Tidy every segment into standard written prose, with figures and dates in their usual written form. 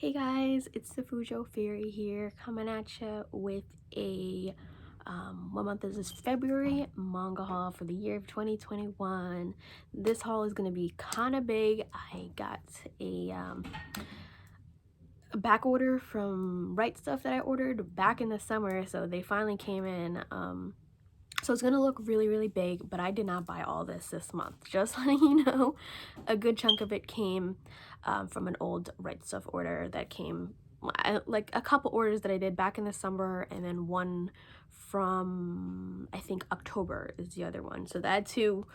Hey guys, it's the Fujo Fairy here, coming at you with a what month is this? February manga haul for the year of 2021. This haul is going to be kind of big. I got a back order from Right Stuff that I ordered back in the summer, so they finally came in. So it's gonna look really big, but I did not buy all this month. Just letting you know, a good chunk of it came from an old Right Stuff order that came, like a couple orders that I did back in the summer, and then one from, I think October is the other one. So that two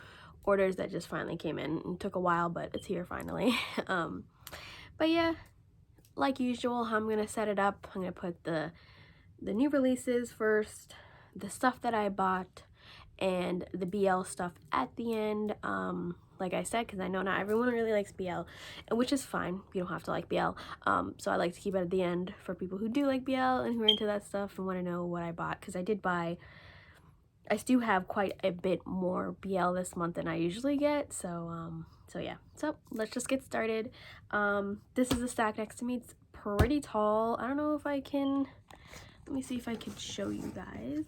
orders that just finally came in. It took a while, but it's here finally. But yeah, like usual, how I'm gonna set it up, I'm gonna put the new releases first, the stuff that I bought, and the BL stuff at the end. Like I said, because I know not everyone really likes BL, which is fine. You don't have to like BL. So I like to keep it at the end for people who do like BL and who are into that stuff and want to know what I bought, because I do have quite a bit more BL this month than I usually get. So yeah, so let's just get started. This is a stack next to me. It's pretty tall. I don't know if I can, let me see if I can show you guys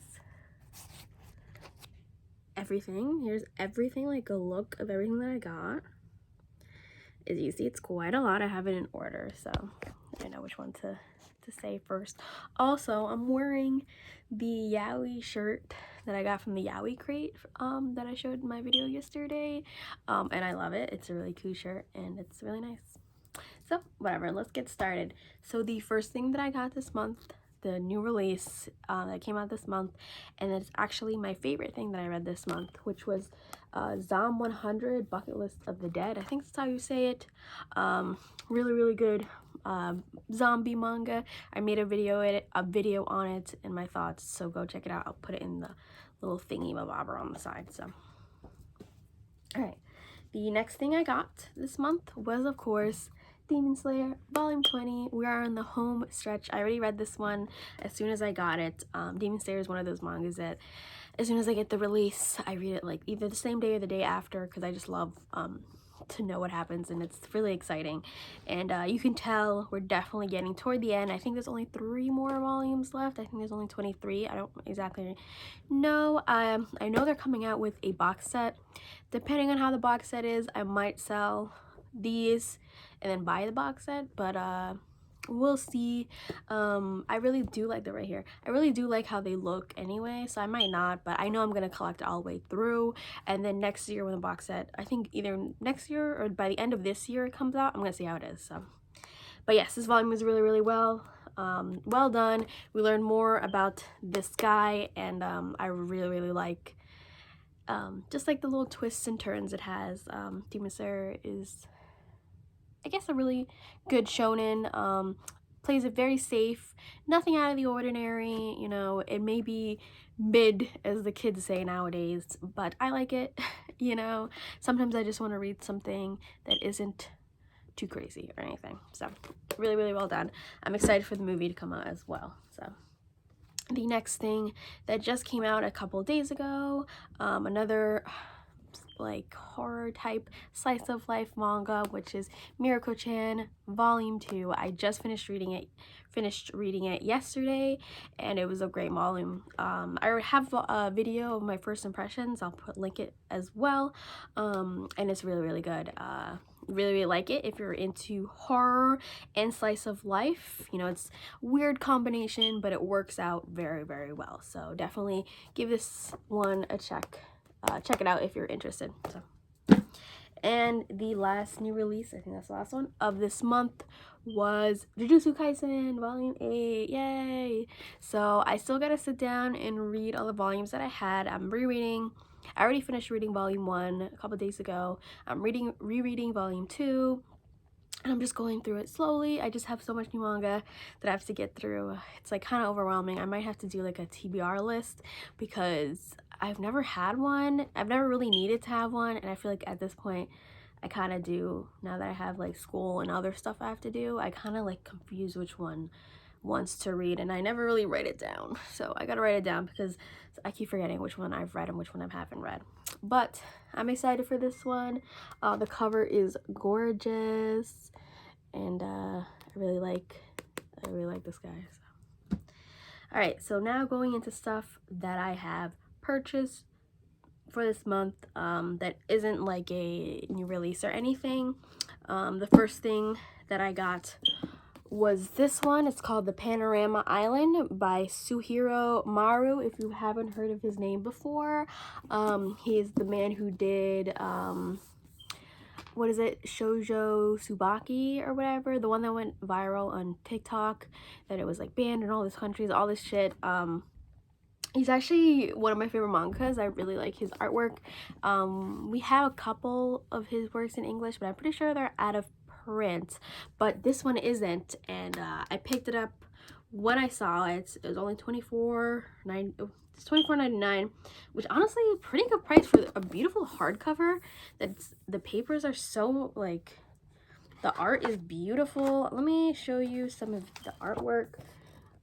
everything. Here's everything, like a look of everything that I got. As you see, it's quite a lot. I have it in order, so I know which one to say first. Also, I'm wearing the Yowie shirt that I got from the Yowie crate that I showed in my video yesterday, and I love it. It's a really cool shirt and it's really nice. So whatever, let's get started. So the first thing that I got this month, the new release that came out this month, and it's actually my favorite thing that I read this month, which was Zom 100 Bucket List of the Dead. I think that's how you say it. Really good zombie manga. I made a video on it and my thoughts, so go check it out. I'll put it in the little thingy bobber on the side. So all right, the next thing I got this month was, of course, Demon Slayer Volume 20. We are on the home stretch. I already read this one as soon as I got it. Demon Slayer is one of those mangas that as soon as I get the release, I read it like either the same day or the day after, because I just love to know what happens, and it's really exciting. And you can tell we're definitely getting toward the end. I think there's only 3 more volumes left. I think there's only 23. I don't exactly know. I know they're coming out with a box set. Depending on how the box set is, I might sell these and then buy the box set, but we'll see. I really do like, right here, I really do like how they look anyway, so I might not, but I know I'm gonna collect it all the way through, and then next year when the box set, I think either next year or by the end of this year it comes out, I'm gonna see how it is. So but yes, this volume is really well done. We learn more about this guy, and I really like just like the little twists and turns it has. Demon Slayer is, I guess, a really good shonen. Plays it very safe, nothing out of the ordinary. You know, it may be mid, as the kids say nowadays, but I like it. You know, sometimes I just want to read something that isn't too crazy or anything. So really well done. I'm excited for the movie to come out as well. So the next thing that just came out a couple days ago, another like horror type slice of life manga, which is Miracle-chan Volume 2. I just finished reading it yesterday, and it was a great volume. I have a video of my first impressions. I'll link it as well, and it's really good. Really like it if you're into horror and slice of life. You know, it's weird combination, but it works out very well. So definitely give this one a check. Check it out if you're interested. So, and the last new release, I think that's the last one of this month, was Jujutsu Kaisen Volume 8. Yay! So I still gotta sit down and read all the volumes that I had. I'm rereading. I already finished reading Volume 1 a couple days ago. I'm rereading Volume 2. And I'm just going through it slowly. I just have so much new manga that I have to get through. It's like kind of overwhelming. I might have to do like a TBR list, because I've never had one. I've never really needed to have one, and I feel like at this point I kind of do, now that I have like school and other stuff I have to do. I kind of like confuse which one wants to read, and I never really write it down. So I gotta write it down, because I keep forgetting which one I've read and which one I haven't read. But I'm excited for this one. The cover is gorgeous, and I really like this guy. So. All right, so now going into stuff that I have purchased for this month that isn't like a new release or anything. The first thing that I got was this one. It's called the Panorama Island by Suhiro Maru. If you haven't heard of his name before, he is the man who did what is it, Shoujo Tsubaki or whatever, the one that went viral on TikTok, that it was like banned in all these countries, all this shit. He's actually one of my favorite mangas. I really like his artwork. We have a couple of his works in English, but I'm pretty sure they're out of print. But this one isn't, and I picked it up when I saw it. It was only $24.99, which honestly is a pretty good price for a beautiful hardcover. The papers are so like, the art is beautiful. Let me show you some of the artwork.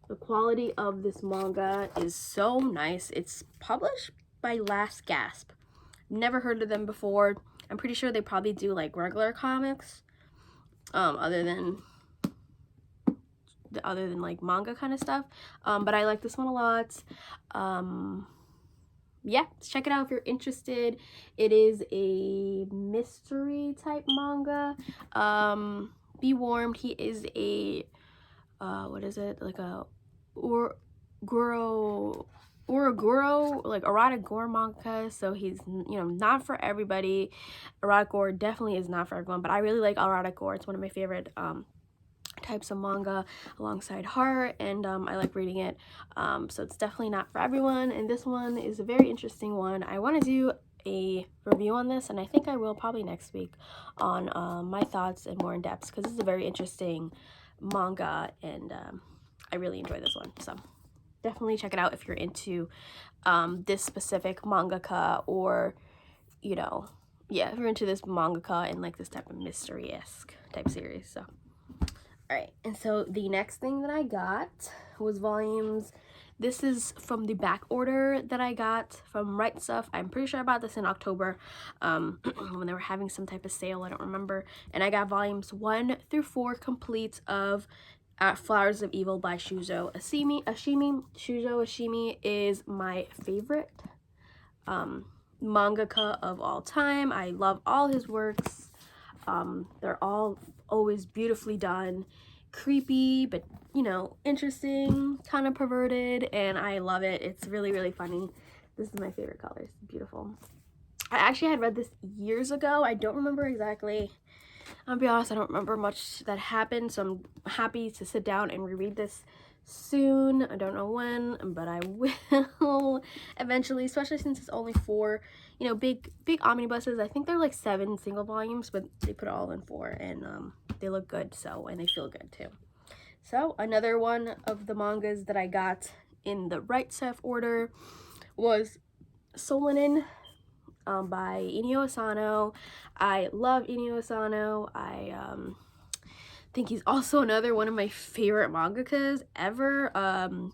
The quality of this manga is so nice. It's published by Last Gasp. Never heard of them before. I'm pretty sure they probably do like regular comics, other than like manga kind of stuff. But I like this one a lot. Yeah, check it out if you're interested. It is a mystery type manga. Be warned, he is a what is it, like a Uraguro, like erotic gore manga, so he's, you know, not for everybody. Erotic gore definitely is not for everyone, but I really like erotic gore. It's one of my favorite types of manga alongside horror, and I like reading it, so it's definitely not for everyone. And this one is a very interesting one. I want to do a review on this, and I think I will probably next week on my thoughts and more in depth, because this is a very interesting manga, and I really enjoy this one. So definitely check it out if you're into this specific mangaka, or, you know, yeah, if you're into this mangaka and like this type of mystery-esque type series. So alright, and so the next thing that I got was volumes. This is from the back order that I got from Right Stuff. I'm pretty sure I bought this in October, when they were having some type of sale, I don't remember. And I got volumes 1 through 4 complete of Flowers of Evil by Shuzo Ashimi. Shuzo Ashimi is my favorite mangaka of all time. I love all his works. They're all always beautifully done, creepy, but, you know, interesting, kind of perverted, and I love it. It's really, really funny. This is my favorite color. It's beautiful. I actually had read this years ago. I don't remember exactly. I'll be honest, I don't remember much that happened, so I'm happy to sit down and reread this soon. I don't know when, but I will eventually, especially since it's only 4, you know, big omnibuses. I think they're like 7 single volumes, but they put it all in 4, and they look good, so, and they feel good too. So another one of the mangas that I got in the Right Stuff order was Solen by Inio Asano. I love Inio Asano. I think he's also another one of my favorite mangakas ever.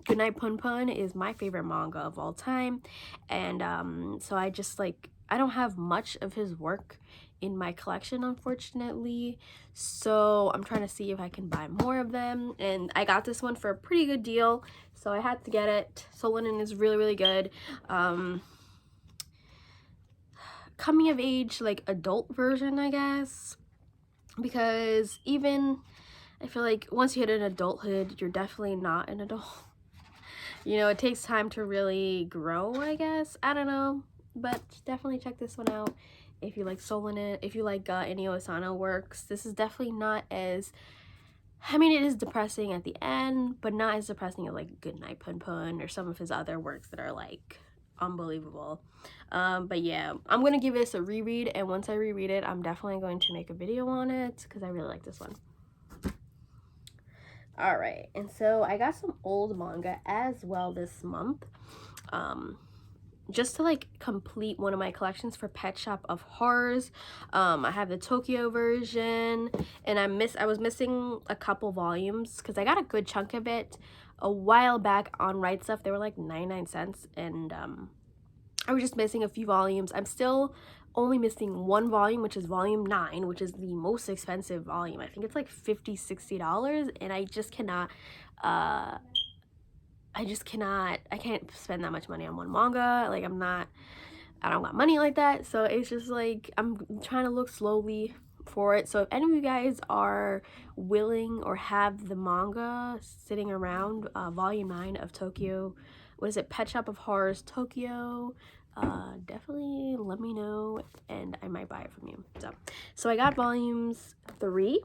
Goodnight Pun Pun is my favorite manga of all time, and so I just like, I don't have much of his work in my collection, unfortunately, so I'm trying to see if I can buy more of them, and I got this one for a pretty good deal, so I had to get it. Solen is really, really good. Coming of age, like adult version, I guess, because even I feel like once you hit an adulthood, you're definitely not an adult. You know, it takes time to really grow, I guess. I don't know, but definitely check this one out if you like Solen. If you like Inio Asano works, this is definitely not as, I mean, it is depressing at the end, but not as depressing as like Goodnight Pun Pun or some of his other works that are like unbelievable. But yeah, I'm gonna give this a reread, and once I reread it, I'm definitely going to make a video on it because I really like this one. All right, and so I got some old manga as well this month, just to like complete one of my collections for Pet Shop of Horrors. I have the Tokyo version, and I was missing a couple volumes because I got a good chunk of it a while back on Right Stuff. They were like 99 cents, and I was just missing a few volumes. I'm still only missing one volume, which is volume 9, which is the most expensive volume. I think it's like $50-$60, and I just cannot I can't spend that much money on one manga. Like, I don't got money like that, so it's just like I'm trying to look slowly for it. So if any of you guys are willing or have the manga sitting around, volume 9 of Tokyo, what is it, Pet Shop of Horrors Tokyo, definitely let me know and I might buy it from you. So I got volumes 3,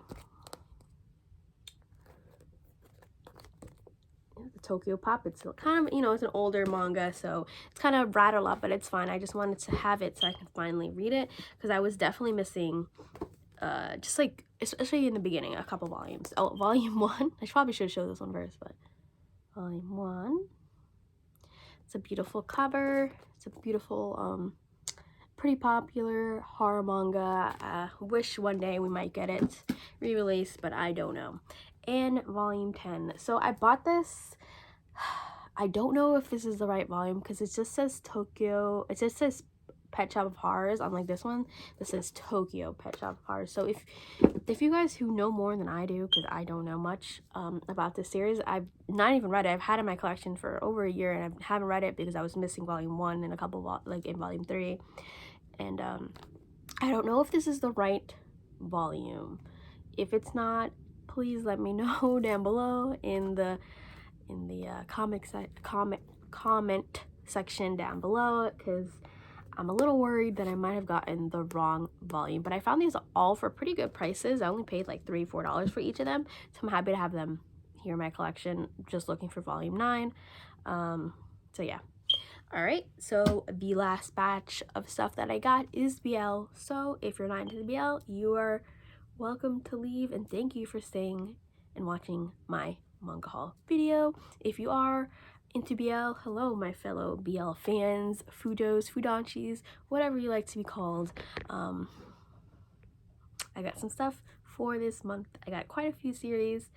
the Tokyo Pop. It's kind of, you know, it's an older manga, so it's kind of rattled up, but it's fine. I just wanted to have it so I can finally read it, because I was definitely missing just like, especially in the beginning, a couple volumes. Oh, volume 1, I probably should show this one first, but volume 1, it's a beautiful cover. It's a beautiful pretty popular horror manga. Wish one day we might get it re-released, but I don't know. And volume 10. So I bought this. I don't know if this is the right volume, because it just says Tokyo. It just says Pet Shop of Horrors. Unlike this one, this says Tokyo Pet Shop of Horrors. So if you guys who know more than I do, because I don't know much about this series, I've not even read it. I've had it in my collection for over a year, and I haven't read it because I was missing volume 1 and a couple like in volume 3. And I don't know if this is the right volume. If it's not, please let me know down below in the comment section down below, because I'm a little worried that I might have gotten the wrong volume. But I found these all for pretty good prices. I only paid like $3-4 for each of them, so I'm happy to have them here in my collection. Just looking for volume 9. So yeah. Alright, so the last batch of stuff that I got is BL. So if you're not into the BL, you are welcome to leave, and thank you for staying and watching my manga haul video. If you are into BL, hello my fellow BL fans, Fujos, Fudanchis, whatever you like to be called. I got some stuff for this month. I got quite a few series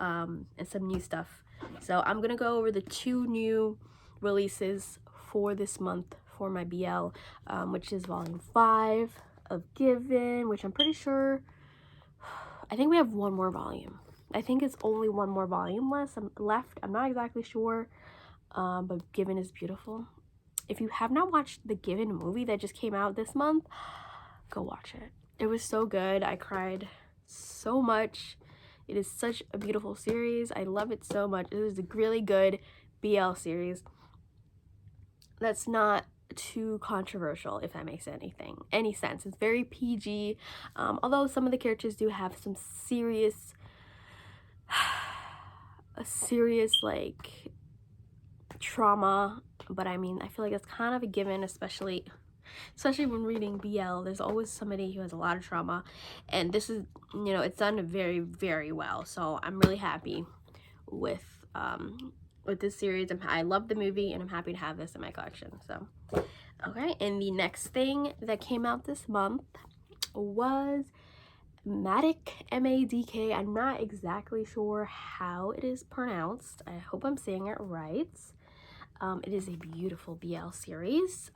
and some new stuff. So I'm gonna go over the 2 new releases for this month for my BL, which is volume 5 of Given, which I'm pretty sure, I think we have one more volume. I think it's only one more volume left. I'm not exactly sure, but Given is beautiful. If you have not watched the Given movie that just came out this month, go watch it. It was so good. I cried so much. It is such a beautiful series. I love it so much. It is a really good BL series that's not too controversial, if that makes any sense. It's very PG, although some of the characters do have some serious like trauma, but I mean, I feel like it's kind of a given, especially when reading BL. There's always somebody who has a lot of trauma, and this is, you know, it's done very, very well. So I'm really happy with this series. I love the movie, and I'm happy to have this in my collection. So okay, and the next thing that came out this month was Matic, M-A-D-K. I'm not exactly sure how it is pronounced. I hope I'm saying it right. It is a beautiful BL series.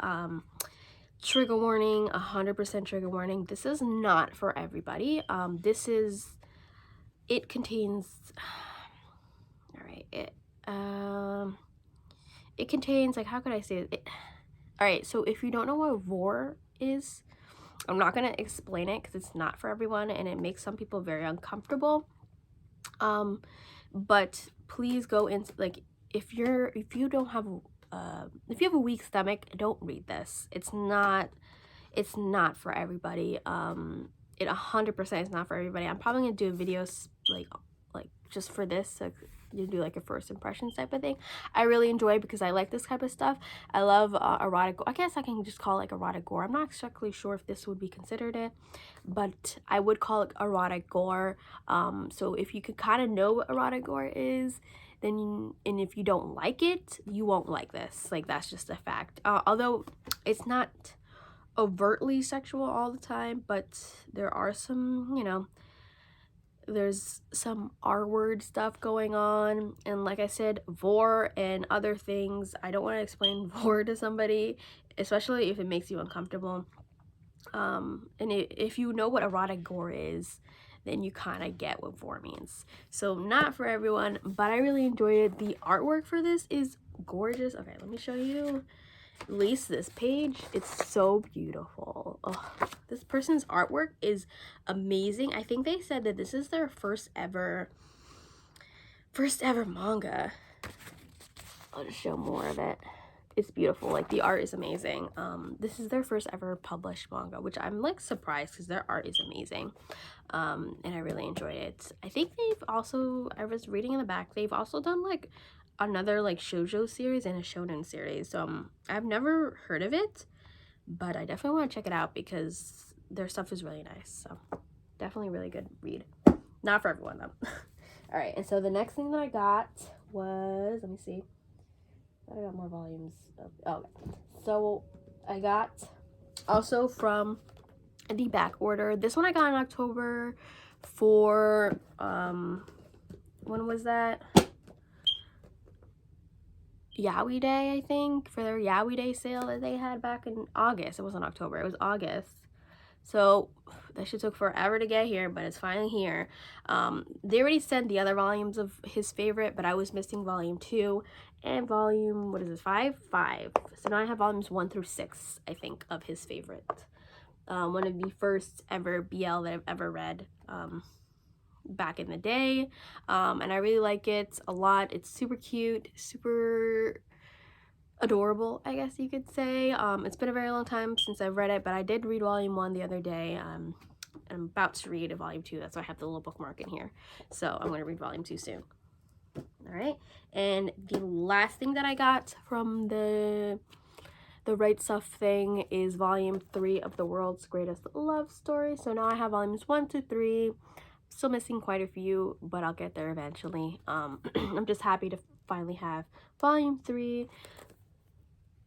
Trigger warning, 100% trigger warning. This is not for everybody. It contains, all right, it contains, like, how could I say it? All right, so if you don't know what vor is, I'm not going to explain it because it's not for everyone, and it makes some people very uncomfortable. But please go into, like, if you have a weak stomach, don't read this. It's not for everybody. It 100% is not for everybody. I'm probably gonna do videos like just for this, like you do like a first impressions type of thing. I really enjoy it because I like this type of stuff. I love erotic. I guess I can just call it like erotic gore. I'm not exactly sure if this would be considered it, but I would call it erotic gore. So if you could kind of know what erotic gore is, then and if you don't like it, you won't like this. Like, that's just a fact. Although it's not overtly sexual all the time, but there are some, you know, there's some R-word stuff going on, and like I said, vor and other things. I don't want to explain vor to somebody, especially if it makes you uncomfortable. And if you know what erotic gore is, then you kind of get what vor means. So not for everyone, but I really enjoyed it. The artwork for this is gorgeous. Okay, let me show you at least this page. It's so beautiful. Oh, this person's artwork is amazing. I think they said that this is their first ever manga. I'll just show more of it. It's beautiful. Like, the art is amazing. This is their first ever published manga, which I'm like surprised because their art is amazing. And I really enjoyed it. I think they've also, I was reading in the back, they've also done like another like shoujo series and a shonen series. So I've never heard of it, but I definitely want to check it out because their stuff is really nice. So definitely really good read. Not for everyone though. All right, and so the next thing that I got was, let me see. I got more volumes. Okay. So I got also from the back order. This one I got in October for, when was that? Yowie Day, I think, for their Yowie Day sale that they had back in August. It wasn't October, it was August. So that shit took forever to get here, but it's finally here. They already sent the other volumes of his favorite, but I was missing volume 2 and volume, what is this, 5? 5. So now I have volumes 1 through 6, I think, of his favorite. One of the first ever BL that I've ever read back in the day. And I really like it a lot. It's super cute, super adorable, I guess you could say. It's been a very long time since I've read it, but I did read volume 1 the other day. I'm about to read volume 2. That's why I have the little bookmark in here. So I'm going to read volume 2 soon. All right. And the last thing that I got from the Right Stuff thing is volume 3 of The World's Greatest Love Story. So now I have volumes 1 to 3. Still missing quite a few, but I'll get there eventually. I'm just happy to finally have volume 3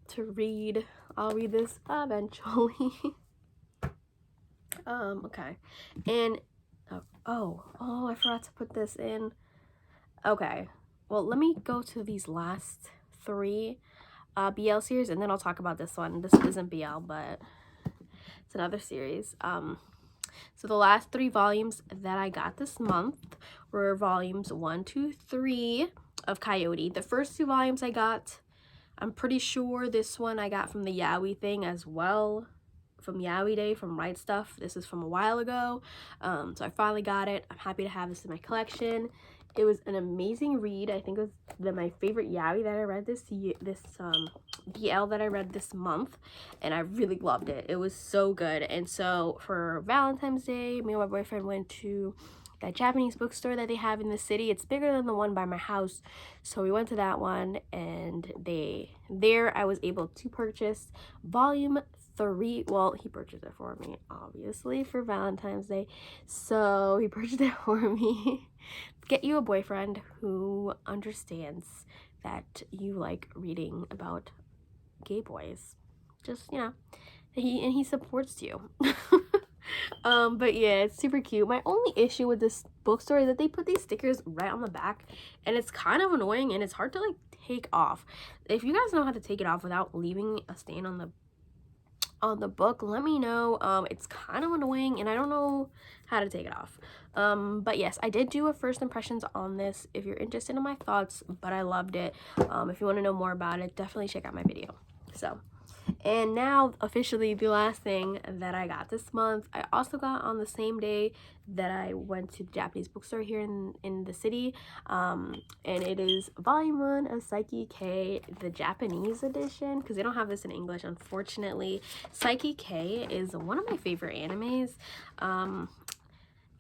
to read. I'll read this eventually. Okay. And I forgot to put this in. Okay. Well, let me go to these last 3 BL series, and then I'll talk about this one. This isn't BL, but it's another series. So the last 3 volumes that I got this month were volumes 1, 2, 3 of Coyote. The first 2 volumes I got, I'm pretty sure this one I got from the Yowie thing as well, from Yowie Day, from Right Stuff. This is from a while ago. So I finally got it. I'm happy to have this in my collection. It was an amazing read. I think it was my favorite Yowie that I read this BL that I read this month, and I really loved it. It was so good. And so for Valentine's Day, me and my boyfriend went to that Japanese bookstore that they have in the city. It's bigger than the one by my house, so we went to that one, and there I was able to purchase volume 3. Well, he purchased it for me, obviously, for Valentine's Day. So he purchased it for me. Get you a boyfriend who understands that you like reading about gay boys. Just, you know, he supports you. But yeah, it's super cute. My only issue with this bookstore is that they put these stickers right on the back, and it's kind of annoying, and it's hard to like take off. If you guys know how to take it off without leaving a stain on the book, let me know. It's kind of annoying, and I don't know how to take it off. But yes, I did do a first impressions on this if you're interested in my thoughts, but I loved it. If you want to know more about it, definitely check out my video. So, and now officially the last thing that I got this month, I also got on the same day that I went to the Japanese bookstore here in the city, and it is volume 1 of Psyche K, the Japanese edition, because they don't have this in English, unfortunately. Psyche K is one of my favorite animes.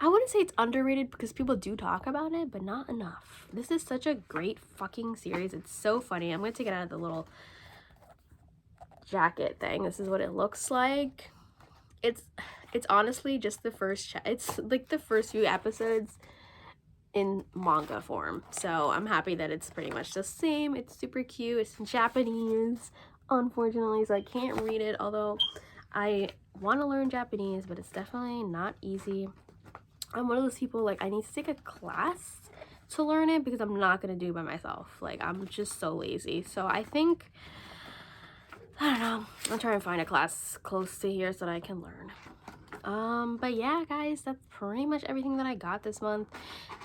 I wouldn't say it's underrated because people do talk about it, but not enough. This is such a great fucking series. It's so funny. I'm gonna take it out of the little jacket thing. This is what it looks like. It's honestly just the first it's like the first few episodes in manga form, so I'm happy that it's pretty much the same. It's super cute. It's in Japanese, unfortunately, so I can't read it, although I want to learn Japanese, but it's definitely not easy. I'm one of those people, like, I need to take a class to learn it because I'm not gonna do it by myself. Like, I'm just so lazy. So I think I don't know. I'll try and find a class close to here so that I can learn. But yeah, guys, that's pretty much everything that I got this month.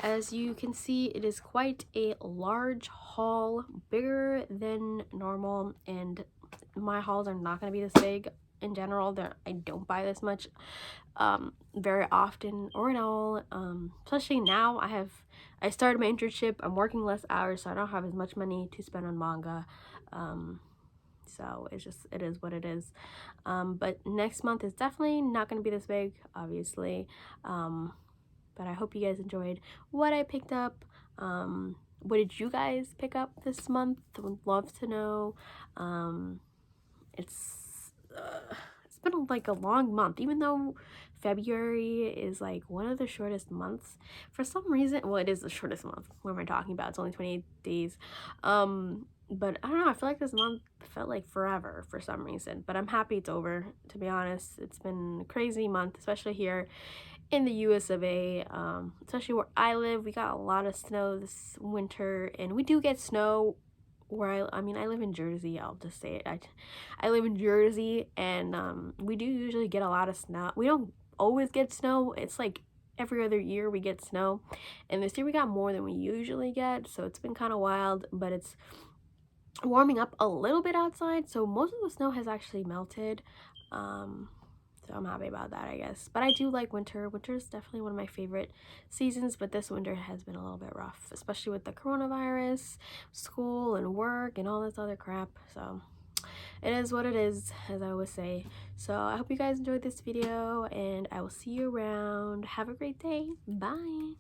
As you can see, it is quite a large haul, bigger than normal, and my hauls are not going to be this big in general. I don't buy this much very often or at all, especially now. I started my internship. I'm working less hours, so I don't have as much money to spend on manga. So it is what it is. But next month is definitely not going to be this big, obviously. But I hope you guys enjoyed what I picked up. What did you guys pick up this month? Would love to know. It's been like a long month, even though February is like one of the shortest months for some reason. Well, it is the shortest month. What am I talking about? It's only 28 days. But I don't know, I feel like this month felt like forever for some reason, but I'm happy it's over, to be honest. It's been a crazy month, especially here in the US of A, especially where I live. We got a lot of snow this winter, and we do get snow where I mean, I live in Jersey. I'll just say it. I live in Jersey, and we do usually get a lot of snow. We don't always get snow. It's like every other year we get snow, and this year we got more than we usually get, so it's been kind of wild. But it's warming up a little bit outside, so most of the snow has actually melted. So I'm happy about that, I guess. But I do like winter. Winter is definitely one of my favorite seasons, but this winter has been a little bit rough, especially with the coronavirus, school and work and all this other crap. So it is what it is, as I always say. So I hope you guys enjoyed this video, and I will see you around. Have a great day. Bye.